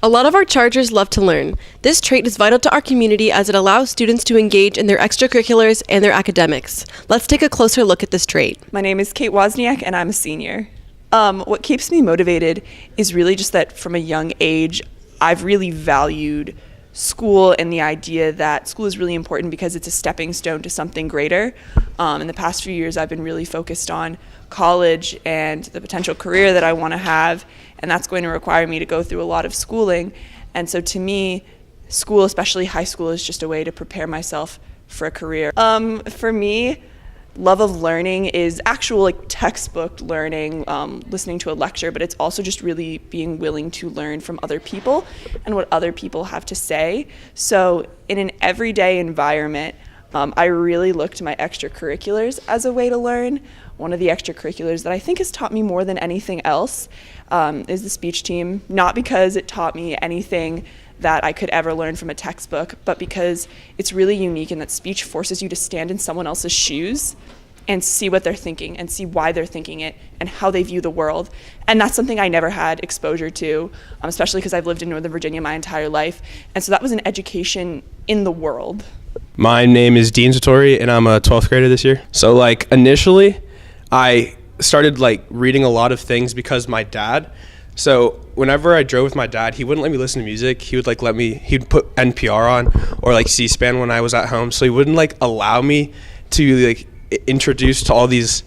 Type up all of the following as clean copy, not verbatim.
A lot of our Chargers love to learn. This trait is vital to our community as it allows students to engage in their extracurriculars and their academics. Let's take a closer look at this trait. My name is Kate Wozniak and I'm a senior. What keeps me motivated is really just that from a young age, I've really valued school and the idea that school is really important because it's a stepping stone to something greater. In the past few years, I've been really focused on college and the potential career that I want to have, and that's going to require me to go through a lot of schooling. And so to me, school, especially high school, is just a way to prepare myself for a career. For me, love of learning is actual textbook learning, listening to a lecture, but it's also just really being willing to learn from other people and what other people have to say. So in an everyday environment, I really look to my extracurriculars as a way to learn. One of the extracurriculars that I think has taught me more than anything else is the speech team, not because it taught me anything that I could ever learn from a textbook, but because it's really unique in that speech forces you to stand in someone else's shoes and see what they're thinking and see why they're thinking it and how they view the world. And that's something I never had exposure to, especially because I've lived in Northern Virginia my entire life. And so that was an education in the world. My name is Dean Satori and I'm a 12th grader this year. So initially I started reading a lot of things because my dad. So whenever I drove with my dad, he wouldn't let me listen to music. He would he'd put NPR on or C-SPAN when I was at home. So he wouldn't allow me to introduce to all these,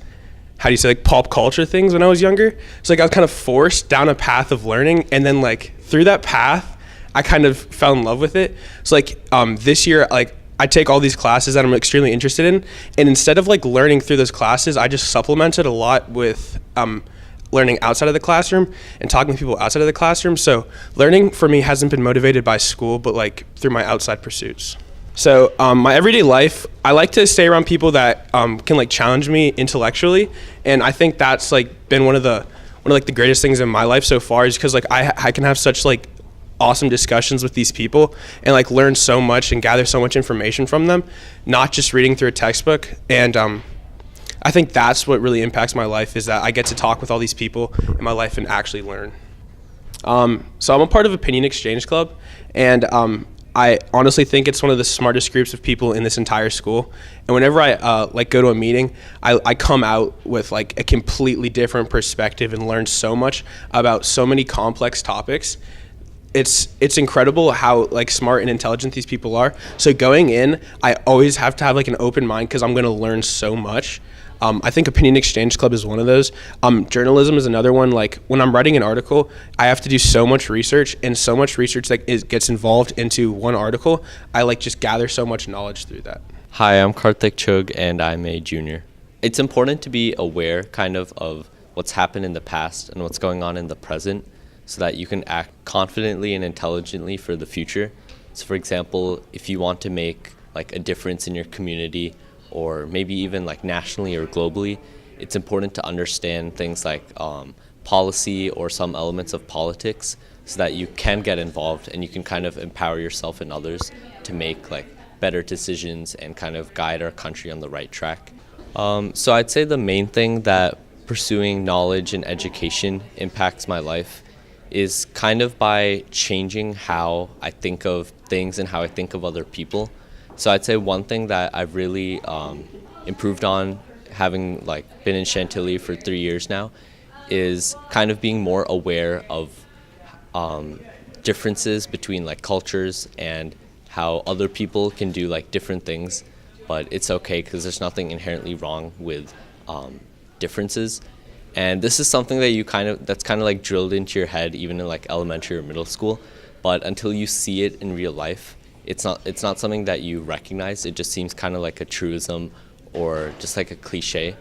pop culture things when I was younger. So I was kind of forced down a path of learning, and then through that path, I kind of fell in love with it. So this year, I take all these classes that I'm extremely interested in, and instead of learning through those classes, I just supplemented a lot with learning outside of the classroom and talking to people outside of the classroom. So learning for me hasn't been motivated by school, but through my outside pursuits. So my everyday life, I like to stay around people that can challenge me intellectually, and I think that's been one of the greatest things in my life so far, is because I can have such awesome discussions with these people and learn so much and gather so much information from them, not just reading through a textbook. And I think that's what really impacts my life, is that I get to talk with all these people in my life and actually learn. So I'm a part of Opinion Exchange Club, and I honestly think it's one of the smartest groups of people in this entire school. And whenever I go to a meeting, I come out with a completely different perspective and learn so much about so many complex topics. It's incredible how smart and intelligent these people are. So going in, I always have to have an open mind because I'm going to learn so much. I think Opinion Exchange Club is one of those. Journalism is another one. When I'm writing an article, I have to do so much research, and so much research gets involved into one article. I just gather so much knowledge through that. Hi, I'm Karthik Chugh and I'm a junior. It's important to be aware of what's happened in the past and what's going on in the present, so that you can act confidently and intelligently for the future. So for example, if you want to make a difference in your community, or maybe even nationally or globally, it's important to understand things policy or some elements of politics, so that you can get involved and you can kind of empower yourself and others to make better decisions and kind of guide our country on the right track. So I'd say the main thing that pursuing knowledge and education impacts my life is kind of by changing how I think of things and how I think of other people. So I'd say one thing that I've really improved on, having been in Chantilly for 3 years now, is kind of being more aware of differences between cultures and how other people can do different things, but it's okay because there's nothing inherently wrong with differences. And this is something that that's kind of drilled into your head even in elementary or middle school, but until you see it in real life, it's not something that you recognize. It just seems kind of like a truism or just a cliche.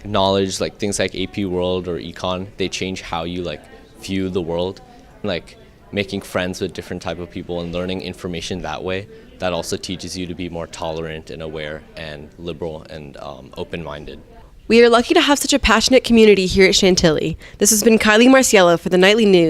Knowledge, things like AP World or Econ, they change how you view the world. Making friends with different type of people and learning information that way, that also teaches you to be more tolerant and aware and liberal and open-minded. We are lucky to have such a passionate community here at Chantilly. This has been Kylie Marciello for the Nightly News.